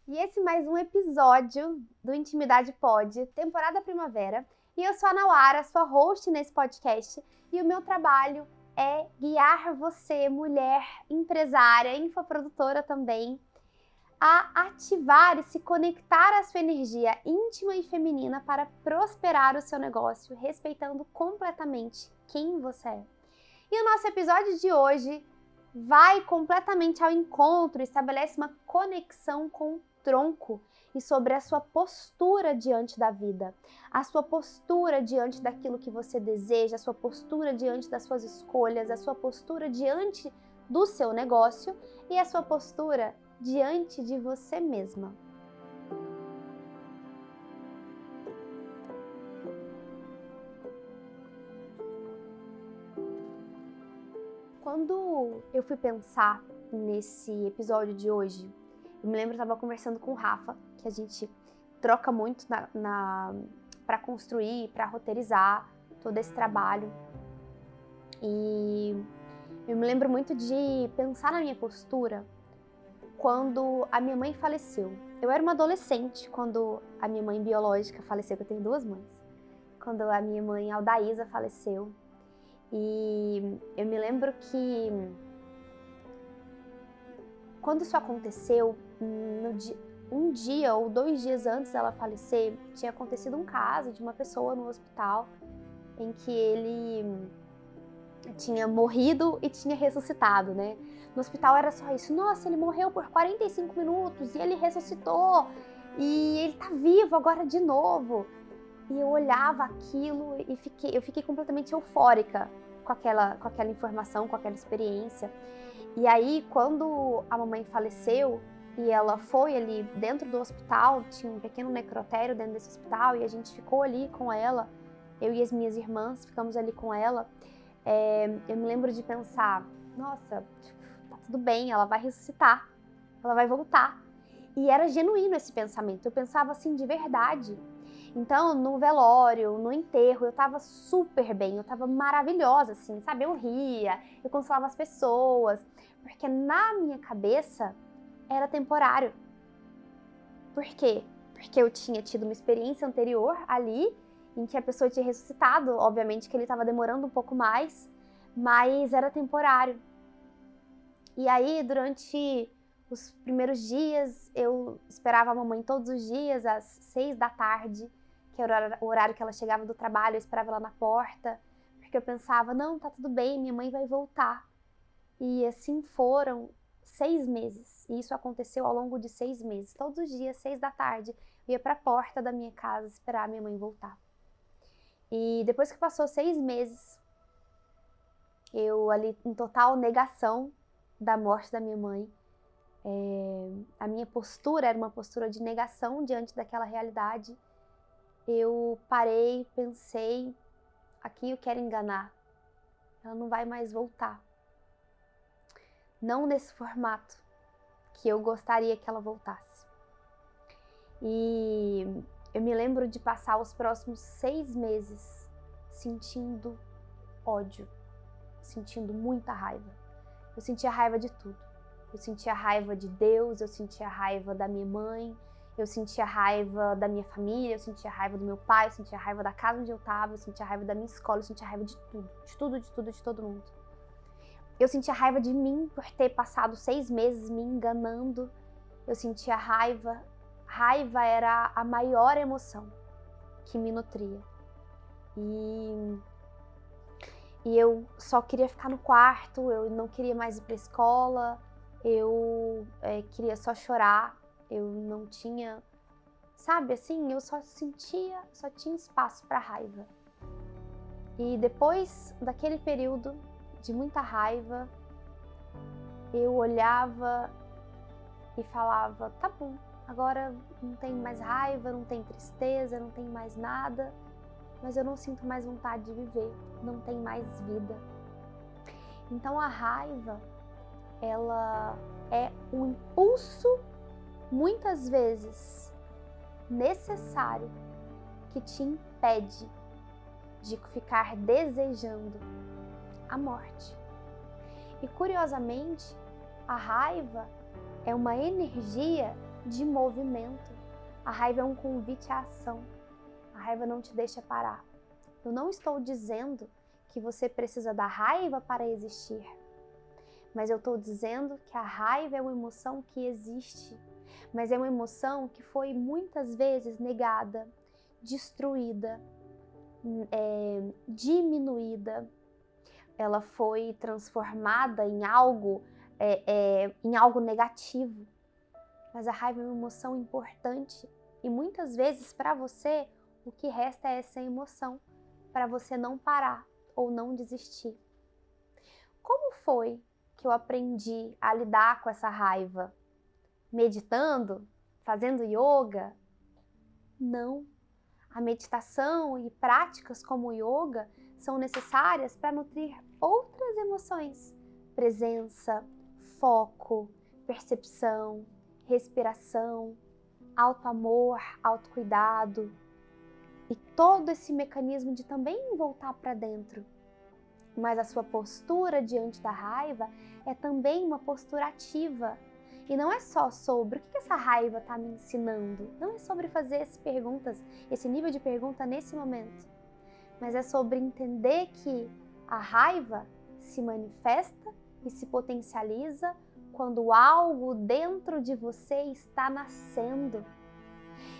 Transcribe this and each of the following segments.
E esse mais um episódio do Intimidade Pod, temporada primavera. E eu sou a Nauara, sua host nesse podcast. E o meu trabalho é guiar você, mulher, empresária, infoprodutora também, a ativar e se conectar à sua energia íntima e feminina para prosperar o seu negócio, respeitando completamente quem você é. E o nosso episódio de hoje vai completamente ao encontro, estabelece uma conexão com o tronco e sobre a sua postura diante da vida, a sua postura diante daquilo que você deseja, a sua postura diante das suas escolhas, a sua postura diante do seu negócio e a sua postura diante de você mesma. Quando eu fui pensar nesse episódio de hoje, eu me lembro que eu estava conversando com o Rafa, que a gente troca muito para construir, para roteirizar todo esse trabalho. E eu me lembro muito de pensar na minha postura quando a minha mãe faleceu. Eu era uma adolescente quando a minha mãe biológica faleceu, que eu tenho duas mães. Quando a minha mãe Aldaísa faleceu. E eu me lembro que quando isso aconteceu, um dia ou 2 dias antes dela falecer, tinha acontecido um caso de uma pessoa no hospital em que ele tinha morrido e tinha ressuscitado, né? No hospital era só isso. Nossa, ele morreu por 45 minutos e ele ressuscitou e ele tá vivo agora de novo. E eu olhava aquilo e eu fiquei completamente eufórica com aquela informação, com aquela experiência. E aí, quando a mamãe faleceu e ela foi ali dentro do hospital, tinha um pequeno necrotério dentro desse hospital e a gente ficou ali com ela, eu e as minhas irmãs ficamos ali com ela. Eu me lembro de pensar, nossa, tá tudo bem, ela vai ressuscitar, ela vai voltar. E era genuíno esse pensamento, eu pensava assim de verdade. Então, no velório, no enterro, eu tava super bem, eu tava maravilhosa, assim, sabe? Eu ria, eu consolava as pessoas, porque na minha cabeça era temporário. Por quê? Porque eu tinha tido uma experiência anterior ali, em que a pessoa tinha ressuscitado, obviamente que ele tava demorando um pouco mais, mas era temporário. E aí, durante os primeiros dias, eu esperava a mamãe todos os dias, às 6 da tarde, que era o horário que ela chegava do trabalho, eu esperava ela na porta, porque eu pensava, não, tá tudo bem, minha mãe vai voltar. E assim foram 6 meses, e isso aconteceu ao longo de 6 meses. Todos os dias, 6 da tarde, eu ia para a porta da minha casa esperar a minha mãe voltar. E depois que passou 6 meses, eu ali em total negação da morte da minha mãe, a minha postura era uma postura de negação diante daquela realidade. Eu parei, pensei, aqui eu quero enganar, ela não vai mais voltar. Não nesse formato que eu gostaria que ela voltasse. E eu me lembro de passar os próximos 6 meses sentindo ódio, sentindo muita raiva. Eu sentia raiva de tudo. Eu sentia raiva de Deus, eu sentia raiva da minha mãe, eu sentia raiva da minha família, eu sentia raiva do meu pai, eu sentia raiva da casa onde eu estava, eu sentia raiva da minha escola, eu sentia raiva de tudo, de tudo, de tudo, de todo mundo. Eu sentia raiva de mim por ter passado 6 meses me enganando, eu sentia raiva. Raiva era a maior emoção que me nutria. E eu só queria ficar no quarto, eu não queria mais ir para a escola, eu queria só chorar, eu não tinha, sabe, assim, eu só tinha espaço para raiva. E depois daquele período de muita raiva, eu olhava e falava, tá bom, agora não tem mais raiva, não tem tristeza, não tem mais nada, mas eu não sinto mais vontade de viver, não tem mais vida. Então a raiva, ela é um impulso, muitas vezes, necessário, que te impede de ficar desejando a morte. E curiosamente, a raiva é uma energia de movimento. A raiva é um convite à ação. A raiva não te deixa parar. Eu não estou dizendo que você precisa da raiva para existir, mas eu estou dizendo que a raiva é uma emoção que existe, mas é uma emoção que foi muitas vezes negada, destruída, diminuída. Ela foi transformada em algo negativo. Mas a raiva é uma emoção importante e muitas vezes para você o que resta é essa emoção, para você não parar ou não desistir. Como foi que eu aprendi a lidar com essa raiva? Meditando? Fazendo yoga? Não. A meditação e práticas como o yoga são necessárias para nutrir outras emoções. Presença, foco, percepção, respiração, autoamor, autocuidado e todo esse mecanismo de também voltar para dentro. Mas a sua postura diante da raiva é também uma postura ativa. E não é só sobre o que essa raiva está me ensinando. Não é sobre fazer essas perguntas, esse nível de pergunta nesse momento. Mas é sobre entender que a raiva se manifesta e se potencializa quando algo dentro de você está nascendo.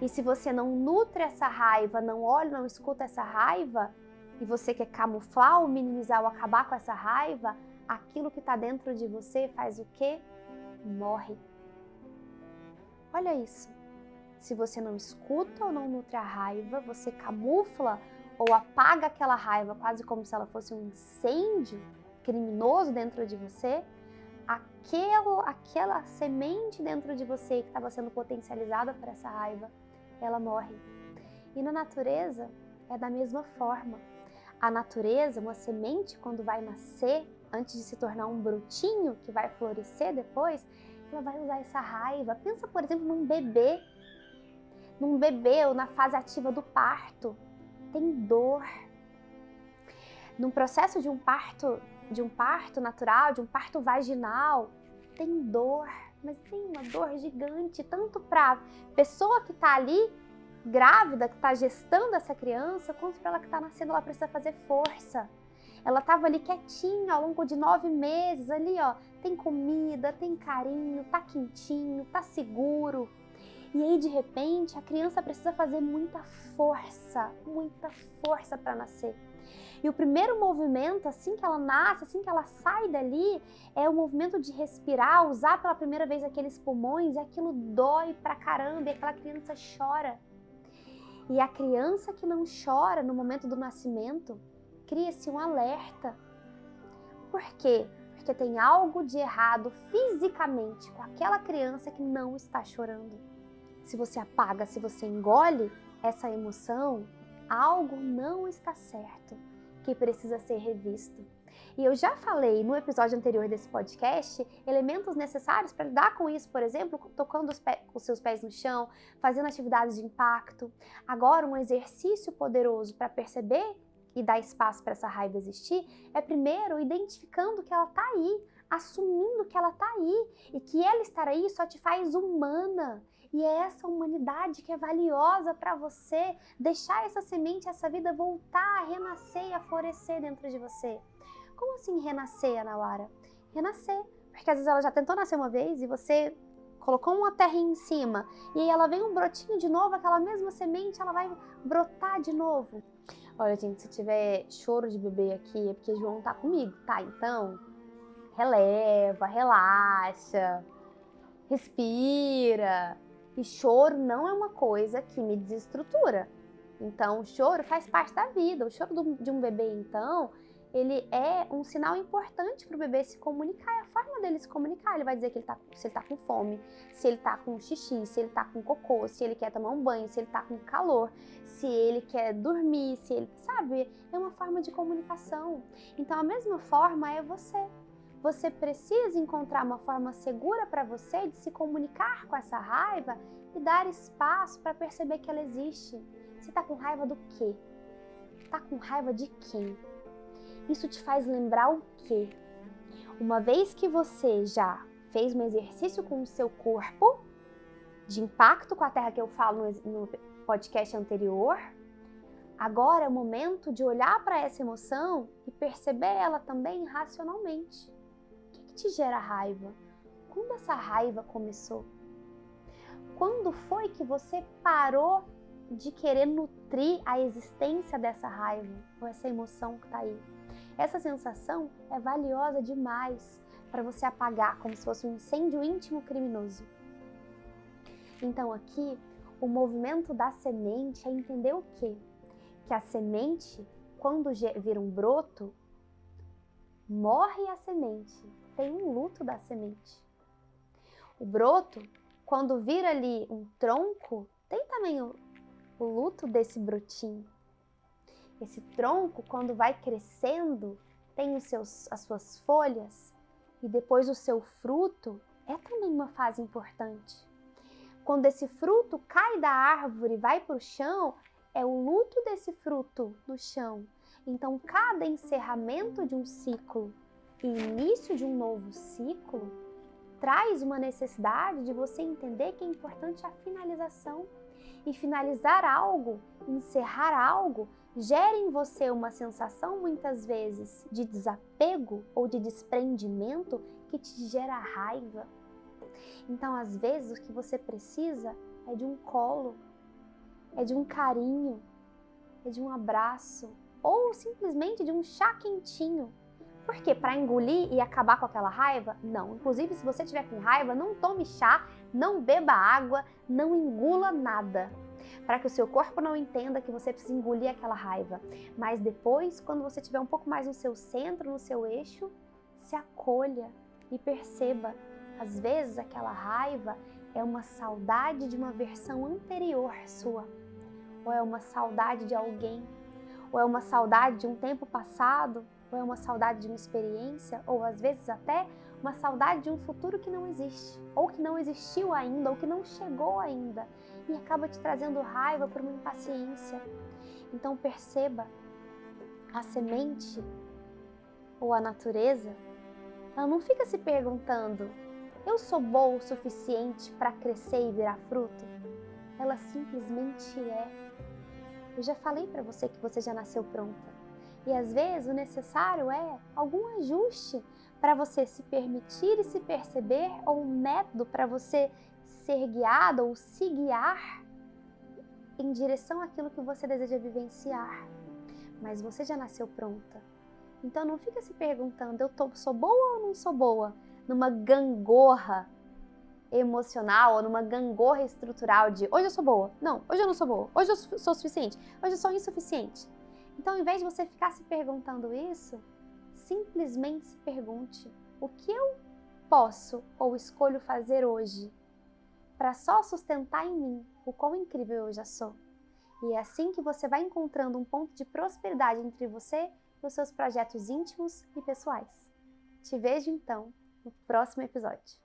E se você não nutre essa raiva, não olha, não escuta essa raiva, e você quer camuflar ou minimizar ou acabar com essa raiva, aquilo que está dentro de você faz o quê? Morre. Olha isso. Se você não escuta ou não nutre a raiva, você camufla ou apaga aquela raiva quase como se ela fosse um incêndio criminoso dentro de você, aquela semente dentro de você que estava sendo potencializada por essa raiva, ela morre. E na natureza é da mesma forma. A natureza, uma semente, quando vai nascer, antes de se tornar um brotinho que vai florescer depois, ela vai usar essa raiva. Pensa, por exemplo, num bebê ou na fase ativa do parto. Tem dor. Num processo de um parto natural, de um parto vaginal, tem dor, mas tem uma dor gigante, tanto para a pessoa que está ali, grávida, que está gestando essa criança, quanto para ela que está nascendo, ela precisa fazer força. Ela estava ali quietinha ao longo de 9 meses, ali ó, tem comida, tem carinho, tá quentinho, tá seguro. E aí de repente a criança precisa fazer muita força para nascer. E o primeiro movimento, assim que ela nasce, assim que ela sai dali, é o movimento de respirar, usar pela primeira vez aqueles pulmões, e aquilo dói pra caramba, e aquela criança chora. E a criança que não chora no momento do nascimento, cria-se um alerta. Por quê? Porque tem algo de errado fisicamente com aquela criança que não está chorando. Se você apaga, se você engole essa emoção, algo não está certo, que precisa ser revisto. E eu já falei no episódio anterior desse podcast elementos necessários para lidar com isso, por exemplo, tocando os seus pés no chão, fazendo atividades de impacto. Agora, um exercício poderoso para perceber e dar espaço para essa raiva existir é primeiro identificando que ela está aí, assumindo que ela está aí e que ela estar aí só te faz humana. E é essa humanidade que é valiosa para você deixar essa semente, essa vida voltar a renascer e a florescer dentro de você. Como assim renascer, Anauara? Renascer, porque às vezes ela já tentou nascer uma vez e você colocou uma terrinha em cima e aí ela vem um brotinho de novo, aquela mesma semente, ela vai brotar de novo. Olha, gente, se tiver choro de bebê aqui é porque João tá comigo, tá? Então, releva, relaxa, respira. E choro não é uma coisa que me desestrutura. Então, o choro faz parte da vida. O choro de um bebê, então, ele é um sinal importante para o bebê se comunicar. É a forma dele se comunicar. Ele vai dizer que se ele tá com fome, se ele tá com xixi, se ele tá com cocô, se ele quer tomar um banho, se ele tá com calor, se ele quer dormir, se ele... Sabe? É uma forma de comunicação. Então, a mesma forma é você. Você precisa encontrar uma forma segura para você de se comunicar com essa raiva e dar espaço para perceber que ela existe. Você está com raiva do quê? Está com raiva de quem? Isso te faz lembrar o quê? Uma vez que você já fez um exercício com o seu corpo, de impacto com a Terra que eu falo no podcast anterior, agora é o momento de olhar para essa emoção e perceber ela também racionalmente. O que te gera raiva? Quando essa raiva começou? Quando foi que você parou de querer nutrir a existência dessa raiva ou essa emoção que está aí? Essa sensação é valiosa demais para você apagar como se fosse um incêndio íntimo criminoso. Então aqui, o movimento da semente é entender o quê? Que a semente, quando vira um broto, morre a semente, tem um luto da semente. O broto, quando vira ali um tronco, tem também o luto desse brotinho. Esse tronco, quando vai crescendo, tem as suas folhas e depois o seu fruto, é também uma fase importante. Quando esse fruto cai da árvore e vai para o chão, é o luto desse fruto no chão. Então, cada encerramento de um ciclo e início de um novo ciclo traz uma necessidade de você entender que é importante a finalização. E finalizar algo, encerrar algo, gera em você uma sensação, muitas vezes, de desapego ou de desprendimento que te gera raiva. Então, às vezes, o que você precisa é de um colo, é de um carinho, é de um abraço, ou simplesmente de um chá quentinho. Por quê? Para engolir e acabar com aquela raiva? Não. Inclusive, se você tiver com raiva, não tome chá, não beba água, não engula nada. Para que o seu corpo não entenda que você precisa engolir aquela raiva. Mas depois, quando você estiver um pouco mais no seu centro, no seu eixo, se acolha e perceba. Às vezes, aquela raiva é uma saudade de uma versão anterior sua. Ou é uma saudade de alguém. Ou é uma saudade de um tempo passado. Ou é uma saudade de uma experiência, ou às vezes até uma saudade de um futuro que não existe, ou que não existiu ainda, ou que não chegou ainda, e acaba te trazendo raiva por uma impaciência. Então perceba, a semente ou a natureza, ela não fica se perguntando, eu sou boa o suficiente para crescer e virar fruto? Ela simplesmente é. Eu já falei para você que você já nasceu pronta. E às vezes o necessário é algum ajuste para você se permitir e se perceber, ou um método para você ser guiado ou se guiar em direção àquilo que você deseja vivenciar. Mas você já nasceu pronta. Então não fica se perguntando, sou boa ou não sou boa? Numa gangorra emocional ou numa gangorra estrutural de hoje eu sou boa, não, hoje eu não sou boa, hoje eu sou suficiente, hoje eu sou insuficiente. Então, em vez de você ficar se perguntando isso, simplesmente se pergunte, o que eu posso ou escolho fazer hoje para só sustentar em mim o quão incrível eu já sou? E é assim que você vai encontrando um ponto de prosperidade entre você e os seus projetos íntimos e pessoais. Te vejo então no próximo episódio.